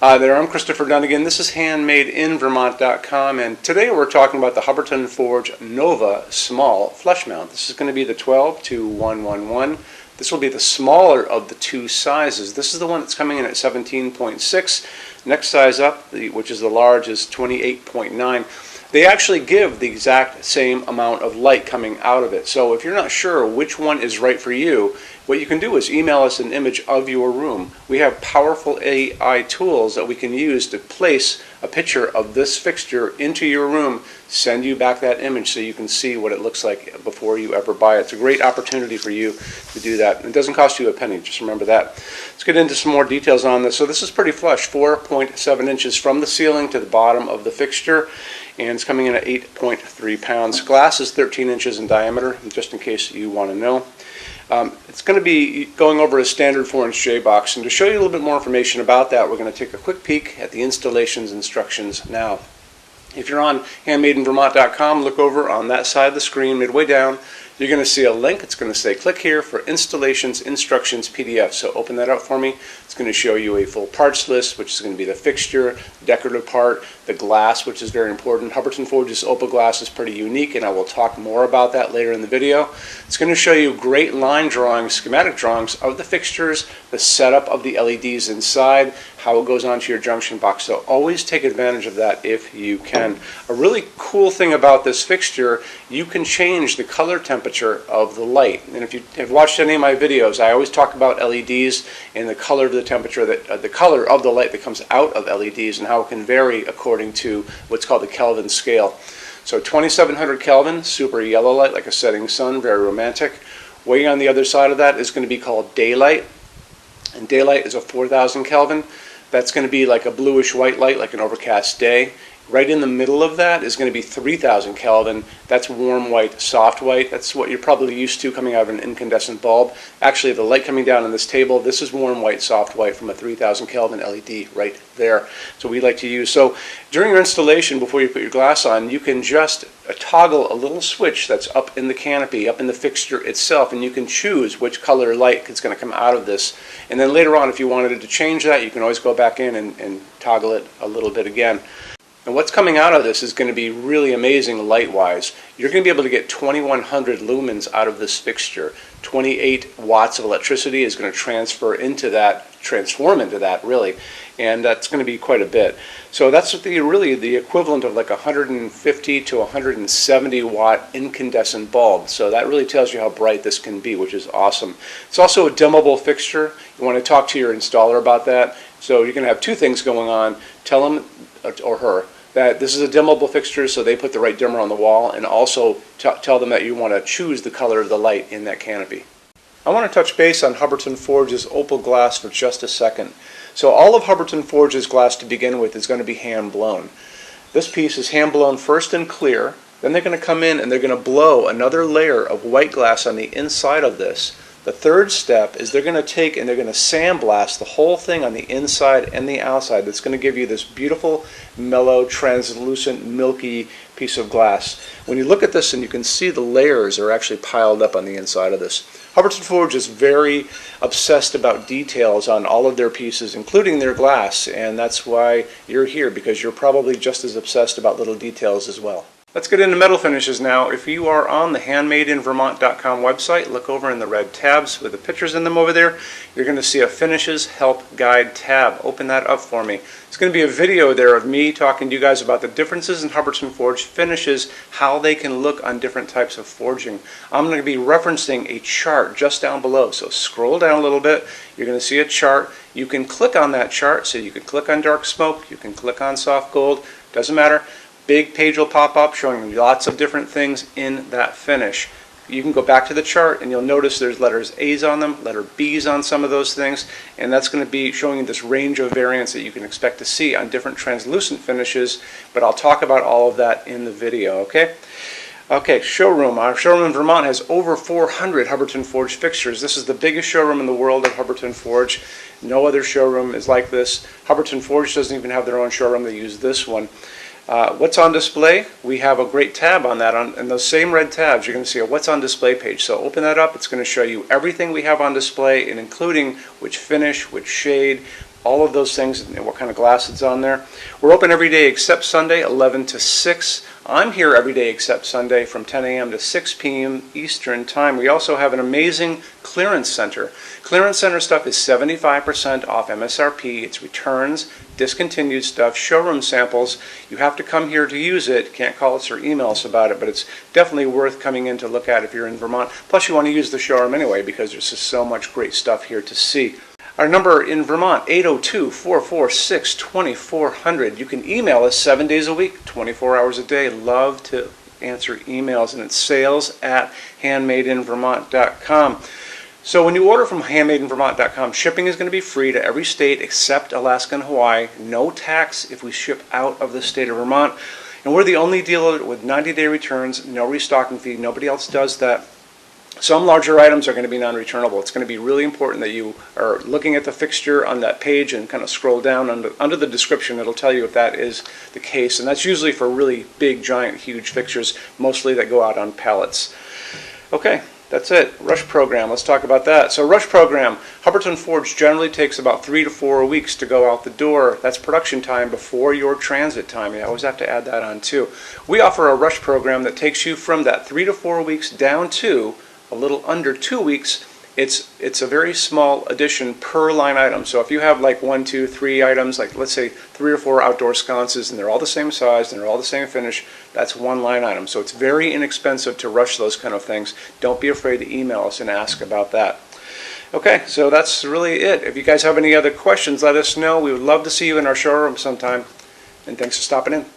Hi there, I'm Christopher Dunnigan. This is HandmadeInVermont.com, and today we're talking about the Hubbardton Forge Nova Small Flush Mount. This is going to be the 12-111. This will be the smaller of the two sizes. This is the one that's coming in at 17.6. Next size up, which is the large, is 28.9. They actually give the exact same amount of light coming out of it. So if you're not sure which one is right for you, what you can do is email us an image of your room. We have powerful AI tools that we can use to place a picture of this fixture into your room, send you back that image so you can see what it looks like before you ever buy it. It's a great opportunity for you to do that. It doesn't cost you a penny, just remember that. Let's get into some more details on this. So this is pretty flush, 4.7 inches from the ceiling to the bottom of the fixture, and it's coming in at 8.3 pounds. Glass is 13 inches in diameter, just in case you want to know. It's going to be going over a standard 4-inch J-box, and to show you a little bit more information about that, we're going to take a quick peek at the installations instructions now. If you're on HandmadeInVermont.com, look over on that side of the screen, midway down. You're going to see a link. It's going to say click here for installations instructions PDF. So open that up for me. It's going to show you a full parts list, which is going to be the fixture, decorative part, the glass, which is very important. Hubbardton Forge's opal glass is pretty unique, and I will talk more about that later in the video. It's going to show you great line drawings, schematic drawings of the fixtures, the setup of the LEDs inside, how it goes onto your junction box. So always take advantage of that if you can. A really cool thing about this fixture, you can change the color temperature of the light. And if you have watched any of my videos, I always talk about LEDs and the color of the temperature, the color of the light that comes out of LEDs, and how it can vary according to what's called the Kelvin scale. So 2700 Kelvin, super yellow light like a setting sun, very romantic. Way on the other side of that is going to be called daylight, and daylight is a 4000 Kelvin. That's going to be like a bluish white light, like an overcast day. Right in the middle of that is going to be 3000 Kelvin. That's warm white, soft white. That's what you're probably used to coming out of an incandescent bulb. Actually, the light coming down on this table, this is warm white, soft white from a 3000 Kelvin LED right there. So we like to use. So during your installation, before you put your glass on, you can just toggle a little switch that's up in the canopy, up in the fixture itself, and you can choose which color light is going to come out of this. And then later on, if you wanted to change that, you can always go back in and toggle it a little bit again. And what's coming out of this is going to be really amazing light-wise. You're going to be able to get 2100 lumens out of this fixture. 28 watts of electricity is going to transform into that, really, and that's going to be quite a bit. So that's really the equivalent of like 150 to 170 watt incandescent bulb. So that really tells you how bright this can be, which is awesome. It's also a dimmable fixture. You want to talk to your installer about that. So you're going to have two things going on. Tell him or her that this is a dimmable fixture, so they put the right dimmer on the wall, and also tell them that you want to choose the color of the light in that canopy. I want to touch base on Hubbardton Forge's opal glass for just a second. So all of Hubbardton Forge's glass to begin with is going to be hand blown. This piece is hand blown first in clear, then they're going to come in and they're going to blow another layer of white glass on the inside of this. The third step is they're going to take and they're going to sandblast the whole thing on the inside and the outside. That's going to give you this beautiful, mellow, translucent, milky piece of glass. When you look at this, and you can see the layers are actually piled up on the inside of this. Hubbardton Forge is very obsessed about details on all of their pieces, including their glass, and that's why you're here, because you're probably just as obsessed about little details as well. Let's get into metal finishes now. If you are on the HandmadeInVermont.com website, look over in the red tabs with the pictures in them over there. You're going to see a Finishes Help Guide tab. Open that up for me. It's going to be a video there of me talking to you guys about the differences in Hubbardton Forge finishes, how they can look on different types of forging. I'm going to be referencing a chart just down below, so scroll down a little bit. You're going to see a chart. You can click on that chart, so you can click on dark smoke, you can click on soft gold, doesn't matter. Big page will pop up showing you lots of different things in that finish. You can go back to the chart and you'll notice there's letters A's on them, letter B's on some of those things, and that's going to be showing you this range of variants that you can expect to see on different translucent finishes, but I'll talk about all of that in the video, okay? Okay, showroom. Our showroom in Vermont has over 400 Hubbardton Forge fixtures. This is the biggest showroom in the world of Hubbardton Forge. No other showroom is like this. Hubbardton Forge doesn't even have their own showroom. They use this one. What's on display? We have a great tab on that. And those same red tabs, you're going to see a What's on Display page. So open that up. It's going to show you everything we have on display, and including which finish, which shade, all of those things and what kind of glass it's on there. We're open every day except Sunday, 11 to 6. I'm here every day except Sunday from 10 a.m. to 6 p.m. Eastern Time. We also have an amazing clearance center. Clearance center stuff is 75% off MSRP. It's returns, discontinued stuff, showroom samples. You have to come here to use it. Can't call us or email us about it, but it's definitely worth coming in to look at if you're in Vermont. Plus, you want to use the showroom anyway because there's just so much great stuff here to see. Our number in Vermont, 802-446-2400. You can email us 7 days a week, 24 hours a day. Love to answer emails, and it's sales@HandmadeInVermont.com. So when you order from HandmadeInVermont.com, shipping is going to be free to every state except Alaska and Hawaii. No tax if we ship out of the state of Vermont. And we're the only dealer with 90-day returns, no restocking fee. Nobody else does that. Some larger items are going to be non-returnable. It's going to be really important that you are looking at the fixture on that page and kind of scroll down under the description. It'll tell you if that is the case. And that's usually for really big, giant, huge fixtures, mostly that go out on pallets. Okay, that's it. Rush program. Let's talk about that. So rush program, Hubbardton Forge generally takes about 3 to 4 weeks to go out the door. That's production time before your transit time. You always have to add that on too. We offer a rush program that takes you from that 3 to 4 weeks down to a little under 2 weeks. It's a very small addition per line item. So if you have like 1, 2, 3 items, like let's say 3 or 4 outdoor sconces, and they're all the same size and they're all the same finish, that's one line item. So it's very inexpensive to rush those kind of things. Don't be afraid to email us and ask about that. Okay, so that's really it. If you guys have any other questions, let us know. We would love to see you in our showroom sometime. And thanks for stopping in.